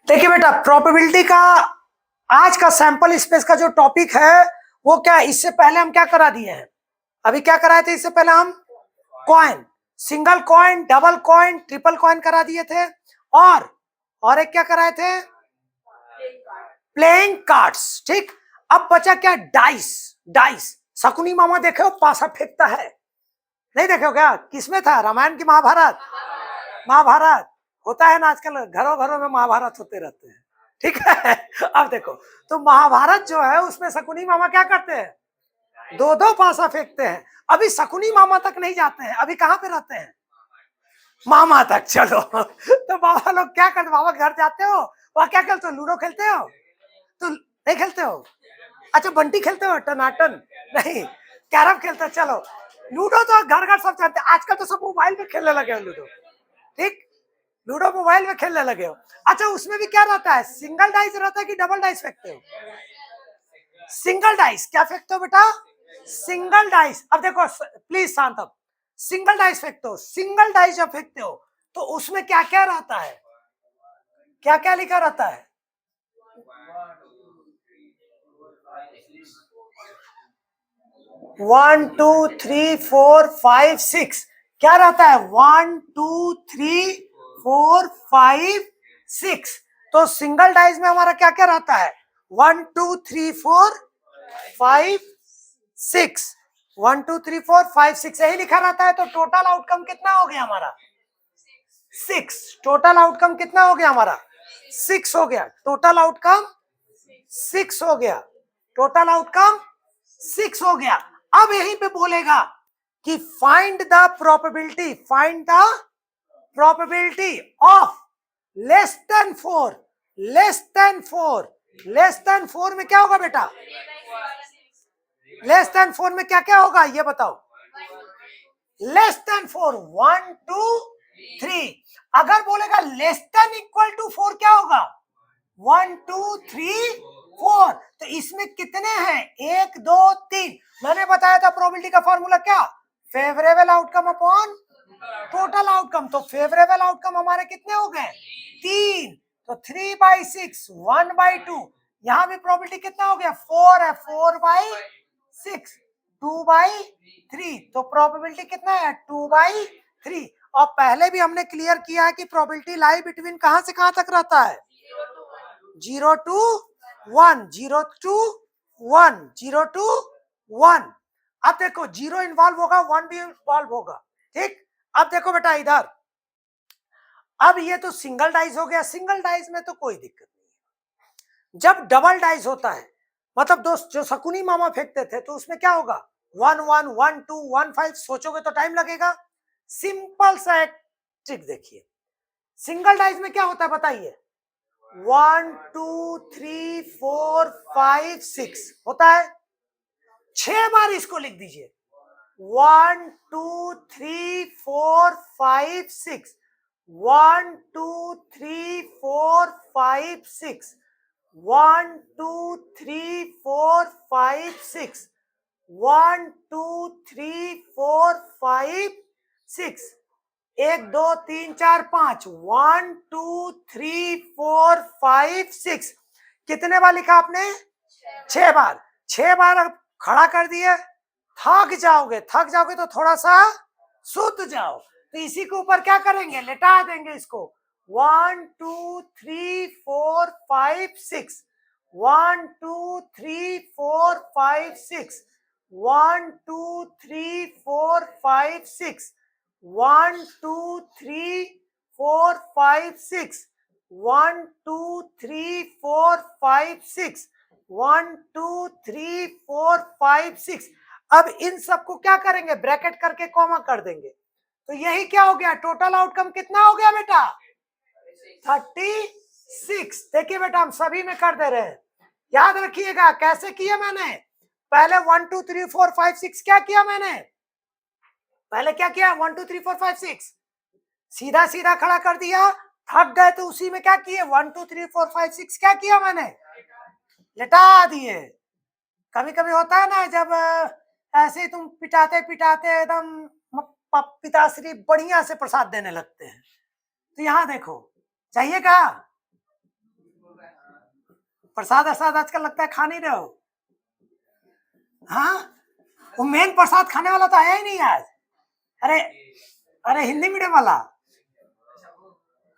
देखिए बेटा, प्रोबेबिलिटी का आज का सैंपल स्पेस का जो टॉपिक है वो क्या है। इससे पहले हम क्या करा दिए हैं, अभी क्या कराए थे, इससे पहले हम coin, single coin, double coin, triple coin करा दिए थे और एक क्या कराए थे, प्लेइंग कार्ड्स। ठीक, अब बचा क्या, डाइस। डाइस शकुनी मामा देखे हो पासा फेंकता है, नहीं देखे हो क्या, किसमें था, रामायण की महाभारत? महाभारत होता है ना, आजकल घरों घरों में महाभारत होते रहते हैं। ठीक है अब देखो, तो महाभारत जो है उसमें शकुनी मामा क्या करते हैं, दो दो पासा फेंकते हैं। अभी शकुनी मामा तक नहीं जाते हैं, अभी कहाँ पे रहते हैं, मामा तक। चलो तो बाबा लोग क्या करते, बाबा घर जाते हो, वहां क्या खेलते हो, लूडो खेलते हो, तो नहीं खेलते हो, अच्छा बंटी खेलते हो, टनाटन नहीं, कैरम खेलते हो। चलो लूडो तो घर घर सब जानते हैं, आजकल तो सब मोबाइल पे खेलने लगे हो लूडो। ठीक, लूडो मोबाइल में खेलने लगे हो। अच्छा उसमें भी क्या रहता है, सिंगल डाइस रहता है कि डबल डाइस फेंकते हो, सिंगल डाइस। क्या फेंकते हो बेटा, सिंगल डाइस। अब देखो प्लीज शांत, अब सिंगल डाइस फेंकते हो, सिंगल डाइस जब फेंकते हो तो उसमें क्या क्या रहता है, क्या क्या लिखा रहता है, 1 2 3 4 5 6 क्या रहता है, 1 2 3 4 5 6। तो सिंगल डाइस में हमारा क्या क्या रहता है, 1 2 3 4 5 6, 1 2 3 4 5 6 यही लिखा रहता है। तो टोटल आउटकम कितना हो गया हमारा, 6। टोटल आउटकम कितना हो गया हमारा, 6 हो गया। टोटल आउटकम 6 हो गया, टोटल आउटकम 6 हो गया। अब यहीं पे बोलेगा कि find the probability, find the probability of less than 4, less than 4, less than 4 में क्या होगा बेटा, लेस देन 4 में क्या क्या होगा ये बताओ, लेस देन 4 1 2 3। अगर बोलेगा लेस देन इक्वल टू 4 क्या होगा, 1 2 3 4। तो इसमें कितने हैं, 1 2 3। मैंने बताया था प्रोबेबिलिटी का फॉर्मूला क्या, favourable outcome upon total outcome. तो फेवरेबल आउटकम हमारे कितने हो गए, 3। तो 3/6 1/2। यहां भी प्रोबेबिलिटी कितना हो गया, 4 है, 4/6 2/3। तो प्रोबेबिलिटी कितना है, 2/3। और पहले भी हमने क्लियर किया है कि प्रोबेबिलिटी लाई बिटवीन कहां से कहां तक रहता है, 0 to 1, 0 to 1, 0 to 1। अब देखो जीरो इन्वॉल्व होगा, 1 भी इन्वॉल्व होगा। ठीक, अब देखो बेटा इधर, अब ये तो सिंगल डाइस हो गया, सिंगल डाइस में तो कोई दिक्कत नहीं। जब डबल डाइस होता है, मतलब दोस्त जो शकुनी मामा फेंकते थे, तो उसमें क्या होगा, 1 1 1 2 1 5। सोचोगे तो टाइम लगेगा। सिंपल सा एक ट्रिक देखिए, सिंगल डाइस में क्या होता है बताइए, 1 2 3 4 5 6 होता है, 6 बार इसको लिख दीजिए, 1 2 3 4 5 6, 1 2 3 4 5 6, 1 2 3 4 5 6, 1 2 3 4 5 6, 1 2 3 4 5, 1 2 3 4 5 6। कितने बार लिखा आपने, 6 बार। 6 बार अब खड़ा कर दिए, थक जाओगे, थक जाओगे तो थोड़ा सा सुत जाओ। तो इसी के ऊपर क्या करेंगे, लेटा देंगे इसको, 1 2 3 4 5 6, 1 2 3 4 5 6, 1 2 3 4 5 6, 1 2 3 4 5 6, 1 2 3 4 5 6, 1 2 3 4 5 6। अब इन सबको क्या करेंगे, ब्रैकेट करके कॉमा कर देंगे। तो यही क्या हो गया, टोटल आउटकम कितना हो गया बेटा, 36। देखिए बेटा हम सभी में कर दे रहे हैं, याद रखिएगा कैसे किया मैंने। पहले 1 2 3 4 5 6 क्या किया मैंने, पहले क्या किया, 1 2 3 4 5 6 सीधा सीधा खड़ा कर दिया, थक गए तो उसी में क्या किए, 1 2 3 4 5 6 क्या किया मैंने, लेटा दिए। कभी कभी होता है ना, जब ऐसे ही तुम पिटाते पिटाते एकदम पिताश्री बढ़िया से प्रसाद देने लगते हैं। तो यहाँ देखो, चाहिए क्या, प्रसाद आजकल लगता है खा नहीं रहे हो। हाँ, वो मेन प्रसाद खाने वाला तो आया ही नहीं आज। अरे अरे हिंदी मीडियम वाला।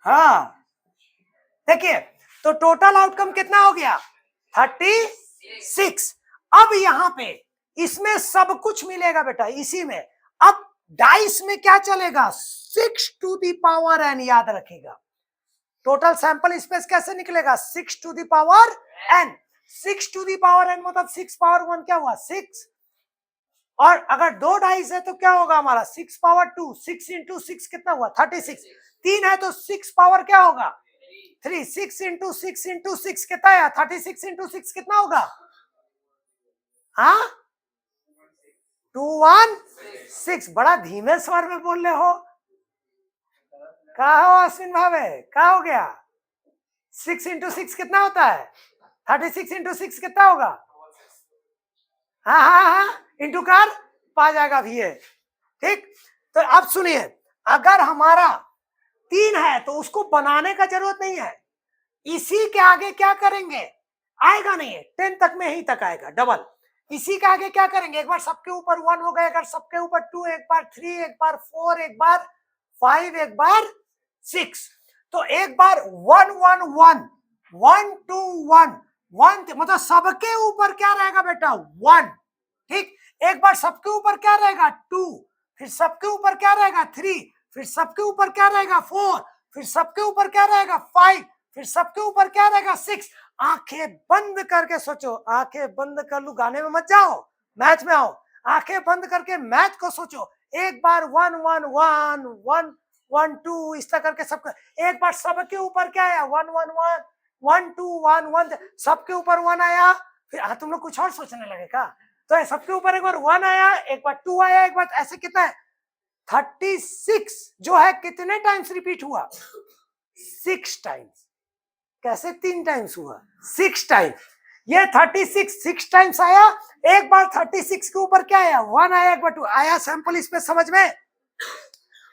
हाँ देखिए, तो टोटल आउटकम कितना हो गया 36। अब यहाँ पे इसमें सब कुछ मिलेगा बेटा इसी में। अब डाइस में क्या चलेगा 6 टू दी पावर n, याद रखिएगा। टोटल सैंपल स्पेस कैसे निकलेगा 6 to the power n। 6 to the power n मतलब 6 पावर 1 क्या हुआ 6, और अगर 2 डाइस है तो क्या होगा हमारा 6 पावर 2, 6 इंटू 6 कितना हुआ 36। 3 है तो 6 पावर क्या होगा 3, 6 इंटू 6 इंटू 6 कितना है 36 इंटू 6 कितना होगा, हाँ 216। बड़ा धीमे स्वर में बोल रहे हो, क्या हो अश्विन भावे, क्या हो गया। 6 इंटू 6 कितना होता है 36 इंटू 6 कितना होगा, हाँ हाँ हाँ इंटू कर पा जाएगा भी है। ठीक, तो अब सुनिए, अगर हमारा 3 है तो उसको बनाने का जरूरत नहीं है, इसी के आगे क्या करेंगे, आएगा नहीं है 10 तक में ही तक आएगा डबल। इसी के आगे क्या करेंगे, एक बार सबके ऊपर 1 हो गया, अगर सबके ऊपर 2, एक बार 3, एक बार 4, एक बार 5, एक बार 6, तो एक बार 1 1 1 1 2 1 1, मतलब सबके ऊपर क्या रहेगा बेटा 1। ठीक, एक बार सबके ऊपर क्या रहेगा 2, फिर सबके ऊपर क्या रहेगा 3, फिर सबके ऊपर क्या रहेगा 4, फिर सबके ऊपर क्या रहेगा 5, फिर सबके ऊपर क्या रहेगा 6। आंखें बंद करके सोचो, आंखें बंद कर लू, गाने में मत जाओ, मैच में आओ। आंखें बंद करके मैच को सोचो, एक बार 1 1 1 1 1 2 इस तरह करके सबका, एक बार सबके ऊपर क्या आया 1 1 1 1 2 1 1, सबके ऊपर 1 आया, फिर तुम लोग कुछ और सोचने लगेगा, तो सबके ऊपर एक बार 1 आया, एक बार 2 आया, एक बार ऐसे कितना है 36 जो है कितने टाइम्स रिपीट हुआ 6 टाइम्स। कैसे 3 टाइम्स हुआ 6 टाइम्स, ये 36 6 टाइम्स आया। एक बार 36 के ऊपर क्या आया 1 आया, एक बार 2 आया। सैंपल इसमें समझ में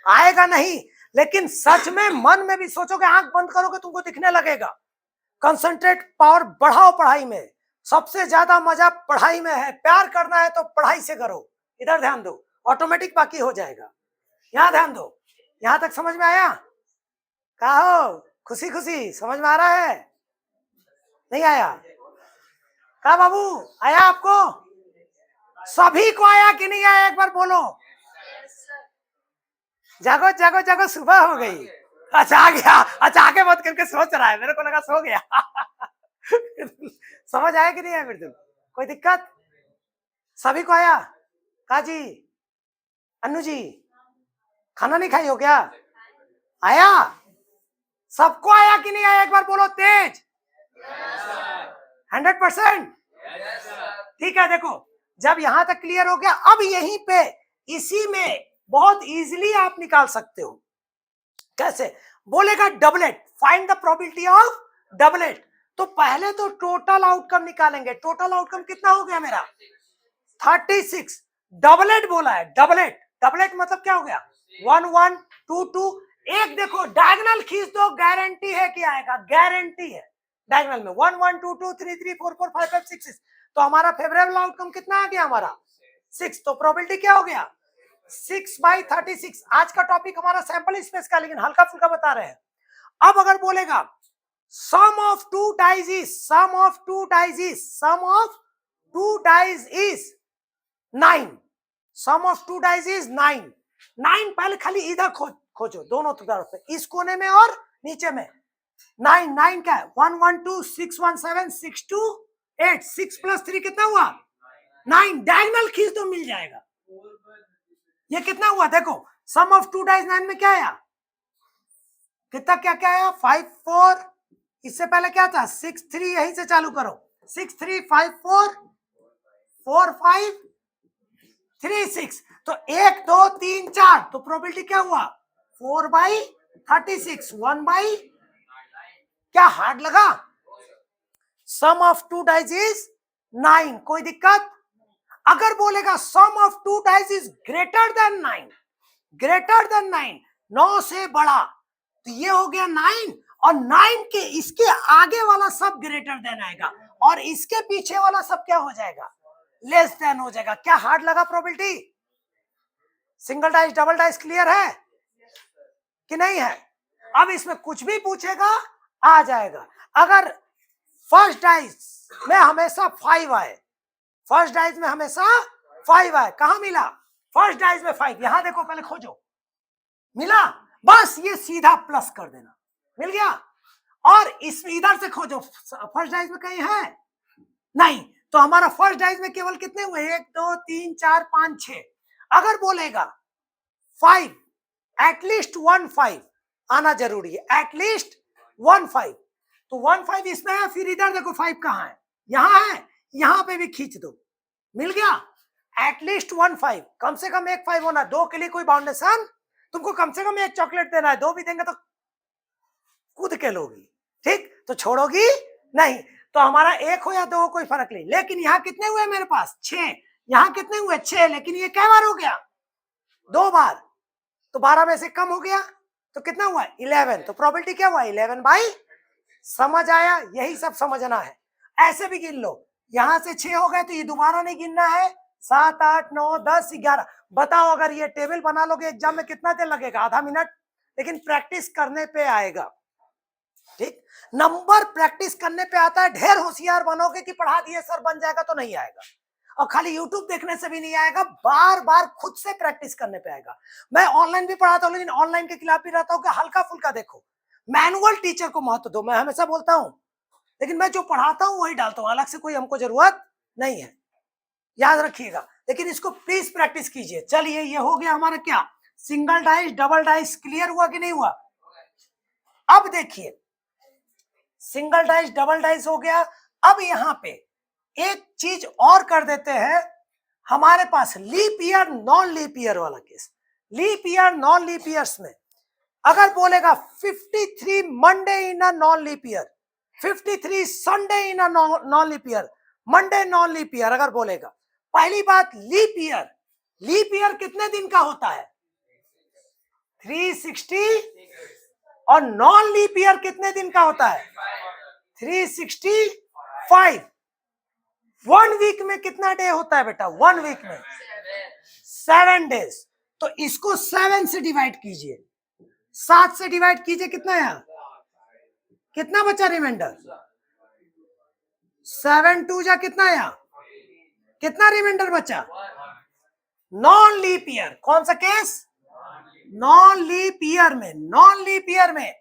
आएगा नहीं, लेकिन सच में मन में भी सोचोगे, आंख बंद करोगे तुमको दिखने लगेगा। कंसंट्रेट पावर बढ़ाओ पढ़ाई में, सबसे ज्यादा मजा पढ़ाई में है। प्यार करना है तो पढ़ाई से करो, इधर ध्यान दो, ऑटोमेटिक बाकी हो जाएगा। यहाँ ध्यान दो, यहाँ तक समझ में आया, कहो खुशी खुशी समझ में आ रहा है, नहीं आया का बाबू, आया आपको, सभी को आया कि नहीं आया, एक बार बोलो। जागो जागो जागो, सुबह हो गई। अच्छा आ गया, अच्छा आगे मत करके सोच रहा है, मेरे को लगा सो गया। समझ आया कि नहीं आया फिर तुम, कोई दिक्कत, सभी को आया। काजी अन्नू जी खाना नहीं खाई हो क्या, आया, सबको आया कि नहीं आया, एक बार बोलो तेज। 100%। ठीक है, देखो जब यहां तक क्लियर हो गया, अब यहीं पे इसी में बहुत इजीली आप निकाल सकते हो। कैसे बोलेगा doublet, find the probability of doublet. तो पहले तो टोटल आउटकम निकालेंगे। टोटल आउटकम कितना हो गया मेरा 36। डबलेट बोला है, डबलेट, डबलेट मतलब क्या हो गया 1 1 2 2। एक देखो डायगोनल खींच दो, गारंटी है कि आएगा, गारंटी है। डायगोनल में 1 1 2 2 3 3 4 4 5 5 6 6, तो हमारा फेवरेबल आउटकम कितना आ गया हमारा 6। तो प्रोबेबिलिटी क्या हो गया 6/36। आज का टॉपिक हमारा सैंपल स्पेस का, लेकिन हल्का फुल्का बता रहे हैं। अब अगर बोलेगा sum of two dice is, sum of two dice is, sum of two dice is 9, sum of two dice is 9। 9 पहले खाली इधर खोजो, दोनों तरफ पे, इस कोने में और नीचे में। 9 9 क्या है 1 1 2 6 1 7 6 2 8, 6 + 3 कितना हुआ 9। डायगोनल खींच दो मिल जाएगा। ये कितना हुआ देखो, सम ऑफ टू डाइज 9 में क्या आया, कितना क्या क्या आया 5 4, इससे पहले क्या था 6 3, यहीं से चालू करो 6 3 5 4 4 5 3 6, तो 1 2 3 4, तो प्रोबेबिलिटी क्या हुआ 4/36, 1 क्या हार्ड लगा। Sum of two dice is 9, कोई दिक्कत। अगर बोलेगा sum of two dice is greater than 9, greater than 9, 9 से बड़ा, तो ये हो गया 9 और 9 के इसके आगे वाला सब ग्रेटर देन आएगा और इसके पीछे वाला सब क्या हो जाएगा, लेस देन हो जाएगा। क्या हार्ड लगा probability? Single dice double dice clear है कि नहीं है? अब इसमें कुछ भी पूछेगा आ जाएगा। अगर फर्स्ट डाइस में हमेशा 5 आए, फर्स्ट डाइस में हमेशा 5 आए, कहां मिला? फर्स्ट डाइस में 5, यहां देखो, पहले खोजो, मिला, बस ये सीधा प्लस कर देना, मिल गया। और इस इधर से खोजो, फर्स्ट डाइस में कहीं है नहीं, तो हमारा फर्स्ट डाइस में केवल कितने हुए, 1 2 3 4 5 6। अगर बोलेगा 5, एटलीस्ट 1 5 आना जरूरी है, एटलीस्ट 1 5, तो 1 5 इसमें है, फिर इधर देखो 5 कहां है, यहां है, यहां पे भी खींच दो, मिल गया। एटलीस्ट 1 5, कम से कम एक 5 होना। 2 के लिए कोई बाउंडेशन, तुमको कम से कम एक चॉकलेट देना है, 2 भी देंगे तो कूद के लोगी, ठीक, तो छोड़ोगी नहीं। तो हमारा 1 हो या 2 हो कोई फर्क नहीं। लेकिन यहाँ कितने हुए मेरे पास, 6, यहाँ कितने हुए, 6, लेकिन ये क्या बार हो गया, 2 बार, तो 12 में से कम हो गया, तो कितना हुआ, 11। तो प्रोबेबिलिटी क्या हुआ, 11/। समझ आया? यही सब समझना है। ऐसे भी गिन लो, यहां से 6 हो गए तो ये दोबारा नहीं गिनना है, 7 8 9 10 11। बताओ अगर ये टेबल बना लोगे एग्जाम में कितना देर लगेगा, आधा मिनट, लेकिन प्रैक्टिस करने पे आएगा, ठीक। नंबर प्रैक्टिस करने पे आता है। ढेर होशियार बनोगे कि पढ़ा दिए सर बन जाएगा, तो नहीं आएगा। और खाली यूट्यूब देखने से भी नहीं आएगा, बार बार खुद से प्रैक्टिस करने पे आएगा। मैं ऑनलाइन भी पढ़ाता हूँ, लेकिन ऑनलाइन के खिलाफ भी रहता हूँ कि हल्का फुल्का देखो, मैनुअल टीचर को महत्व दो, मैं हमेशा बोलता हूँ, लेकिन मैं जो पढ़ाता हूँ वही डालता हूँ, अलग से कोई हमको जरूरत नहीं है, याद रखिएगा। लेकिन इसको प्लीज प्रैक्टिस कीजिए। चलिए, ये हो गया हमारा क्या, single dice double dice. Clear हुआ कि नहीं हुआ? अब देखिए, सिंगल डाइस डबल डाइस हो गया। अब यहां पे एक चीज और कर देते हैं, हमारे पास leap year non leap year वाला केस। Leap year non leap years में अगर बोलेगा 53 Monday in a non leap year, 53 Sunday in a non leap year, Monday non leap year अगर बोलेगा, पहली बात, लीप ईयर कितने दिन का होता है, 360, और नॉन लीप ईयर कितने दिन का होता है, 365। 1 वीक में कितना डे होता है बेटा, 1 वीक में 7 डेज। तो इसको 7 से डिवाइड कीजिए, 7 से डिवाइड कीजिए, कितना है, कितना बचा रिमाइंडर, 7 2 जा कितना है, कितना रिमाइंडर बचा। नॉन लीप ईयर, कौन सा केस, नॉन लीप ईयर में, नॉन लीप ईयर में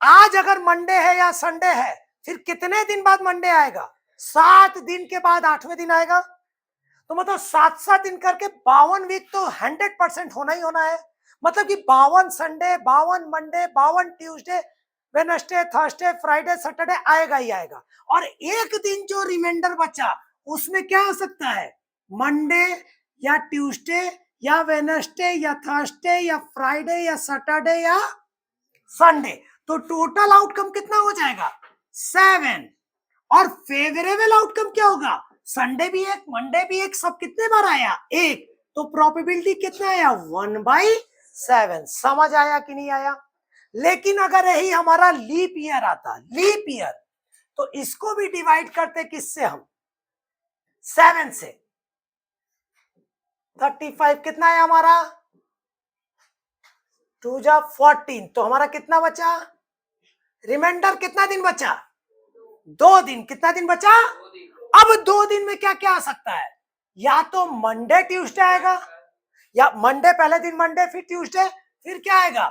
आज अगर मंडे है या संडे है, फिर कितने दिन बाद मंडे आएगा, 7 दिन के बाद 8वें दिन आएगा। तो मतलब 7 दिन करके 52 वीक तो 100% होना ही होना है। मतलब कि 52 Sunday, 52 Monday, 52 Tuesday, Wednesday, Thursday, Friday, Saturday आएगा ही आएगा। और एक दिन जो रिमाइंडर बचा उसमें क्या हो सकता है, मंडे या ट्यूसडे या वेडनेसडे या थर्सडे या फ्राइडे या सैटरडे या संडे। तो टोटल आउटकम कितना हो जाएगा, 7। और फेवरेबल आउटकम क्या होगा, संडे भी एक, मंडे भी एक, सब कितने बार आया, 1। तो प्रोबेबिलिटी कितना आया, 1/7। समझ आया कि नहीं आया? लेकिन अगर यही हमारा लीप ईयर आता, लीप ईयर, तो इसको भी डिवाइड करते किससे हम, 7 से। 35 कितना है हमारा, 2 जा 14, तो हमारा कितना बचा, रिमाइंडर कितना दिन बचा, 2 दिन। कितना दिन बचा, अब 2 दिन में क्या क्या आ सकता है, या तो मंडे ट्यूसडे आएगा, या मंडे पहले दिन मंडे, फिर ट्यूसडे, फिर क्या आएगा,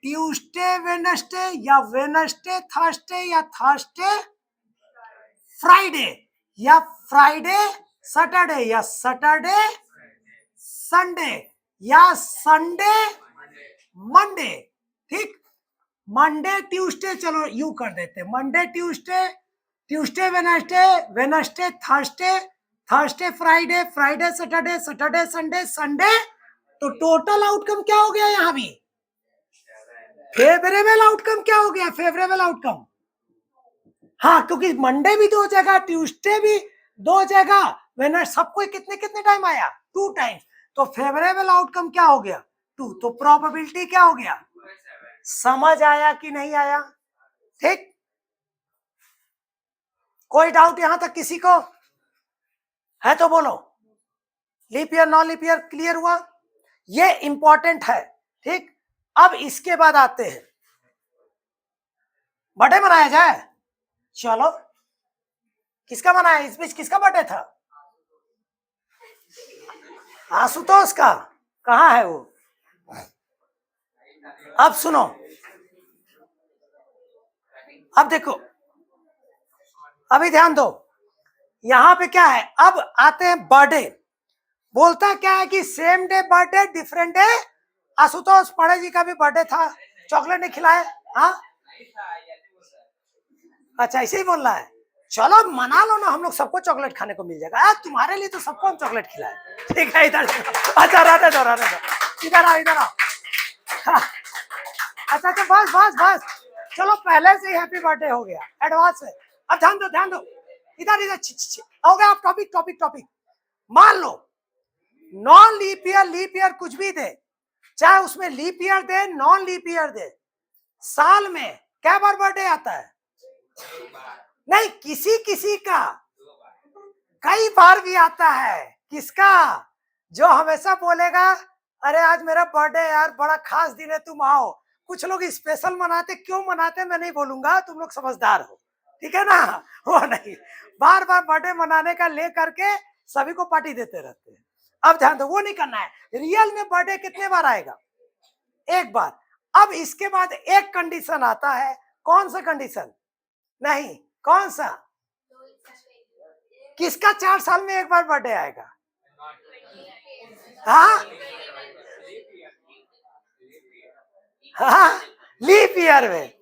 ट्यूसडे वेडनेसडे, या वेडनेसडे थर्सडे, या थर्सडे फ्राइडे, या फ्राइडे सैटरडे, या सैटरडे संडे, या संडे मंडे। ठीक, मंडे ट्यूसडे, चलो यू कर देते, Monday Tuesday, Tuesday Wednesday, Wednesday Thursday, Thursday Friday, Friday Saturday, Saturday Sunday, Sunday. तो टोटल आउटकम क्या हो गया, यहां भी फेवरेबल आउटकम क्या हो गया, फेवरेबल आउटकम। हाँ, क्योंकि मंडे भी 2 जगह, ट्यूसडे भी 2 जगह, वेडनेसडे, सबको कितने कितने टाइम आया, 2 टाइम। तो फेवरेबल आउटकम क्या हो गया, 2। तो प्रोबेबिलिटी क्या हो गया, समझ आया कि नहीं आया? ठीक, कोई डाउट यहां तक किसी को है तो बोलो। Leap year non leap year clear हुआ? ये इंपॉर्टेंट है। ठीक, अब इसके बाद आते हैं, बर्थडे मनाया जाए। चलो, किसका मनाया? इस बीच किसका बर्थडे था? आशुतोष का। कहाँ है वो? अब सुनो, अब देखो, अभी ध्यान दो, यहां पे क्या है, अब आते हैं बर्थडे। बोलता क्या है कि same day birthday different day. Ashutosh पढ़े जी का भी बर्थडे था, चॉकलेट नहीं खिलाए? हाँ, अच्छा ऐसे ही बोल रहा है। चलो मना लो ना, हम लोग सबको चॉकलेट खाने को मिल जाएगा। तुम्हारे लिए तो सबको हम चॉकलेट खिलाए। ठीक है, इधर अच्छा, रहने दो रहने दो, इधर आओ इधर आओ। हाँ। अच्छा अच्छा, बस बस बस, चलो पहले से ही हैप्पी बर्थडे हो गया एडवांस में। अब ध्यान दो ध्यान दो, इधर इधर हो गया। आप टॉपिक टॉपिक टॉपिक मान लो, नॉन लीप ईयर कुछ भी दे, चाहे उसमें लीप ईयर दे नॉन लीप ईयर दे, साल में क्या बार बर्थडे आता है? नहीं, किसी किसी का कई बार भी आता है। किसका? जो हमेशा बोलेगा अरे आज मेरा बर्थडे यार, बड़ा खास दिन है, तुम आओ। कुछ लोग स्पेशल मनाते, क्यों मनाते मैं नहीं बोलूंगा, तुम लोग समझदार हो, ठीक है ना? वो नहीं, बार बार बर्थडे मनाने का ले करके सभी को पार्टी देते रहते हैं। अब ध्यान दो, वो नहीं करना है। रियल में बर्थडे कितने बार आएगा? एक बार। अब इसके बाद एक कंडीशन आता है, कौन सा कंडीशन? नहीं, कौन सा? किसका 4 साल में एक बार बर्थडे आएगा? हाँ हाँ, लीप ईयर में।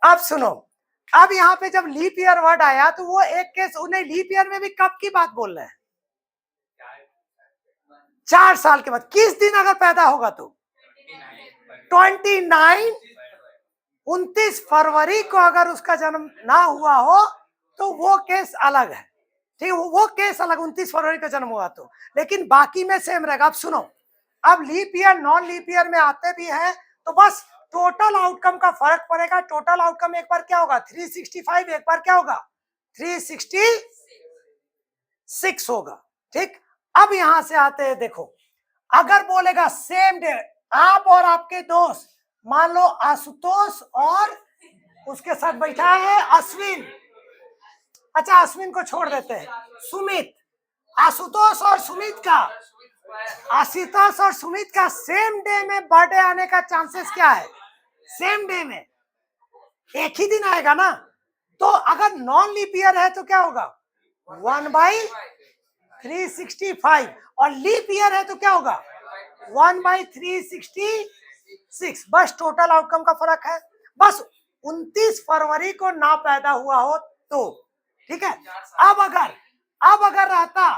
अब सुनो, अब यहाँ पे जब लीप ईयर वर्ड आया तो वो एक केस, उन्हें लीप ईयर में भी कब की बात बोल रहे हैं? 4 साल के बाद। किस दिन अगर पैदा होगा तो 29 फरवरी को अगर उसका जन्म ना हुआ हो तो वो केस अलग है। ठीक है, वो केस अलग, 29 फरवरी का जन्म हुआ तो, लेकिन बाकी में सेम रहेगा। अब सुनो, अब leap year non leap year में आते भी हैं तो बस टोटल आउटकम का फर्क पड़ेगा। टोटल आउटकम एक बार क्या होगा? 365, एक बार क्या होगा? 366 होगा। ठीक, अब यहां से आते हैं, देखो, अगर बोलेगा सेम डे, आप और आपके दोस्त, मान लो आशुतोष और उसके साथ बैठा है अश्विन। अच्छा, अश्विन को छोड़ देते हैं, सुमित। आशुतोष और सुमित का सेम डे में बर्थडे आने का चांसेस क्या है? सेम डे में एक ही दिन आएगा ना। तो अगर नॉन लीप ईयर है तो क्या होगा? 1/365, और लीप ईयर है तो क्या होगा? 1/366। बस टोटल आउटकम का फर्क है। बस 29 फरवरी को ना पैदा हुआ हो तो, ठीक है। अब अगर रहता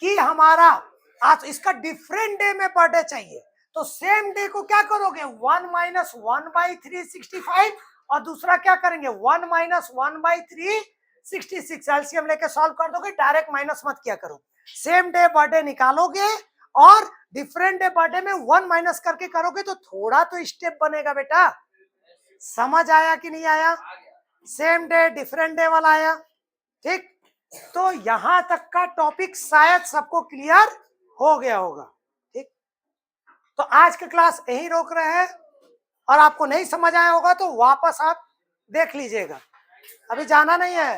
कि हमारा आज इसका डिफरेंट डे में बर्थडे चाहिए तो सेम डे को क्या करोगे? 1 - 1/365, और दूसरा क्या करेंगे? 1 - 1/366। एलसीएम लेके सॉल्व कर दोगे, डायरेक्ट माइनस मत किया करो। सेम डे बर्थडे निकालोगे और डिफरेंट डे बर्थडे में 1 माइनस करके करोगे तो थोड़ा तो स्टेप बनेगा बेटा। समझ आया कि नहीं आया? सेम डे डिफरेंट डे वाला आया। ठीक, तो यहां तक का टॉपिक शायद सबको क्लियर हो गया होगा। ठीक, तो आज की क्लास यहीं रोक रहे हैं, और आपको नहीं समझ आया होगा तो वापस आप देख लीजिएगा, अभी जाना नहीं है।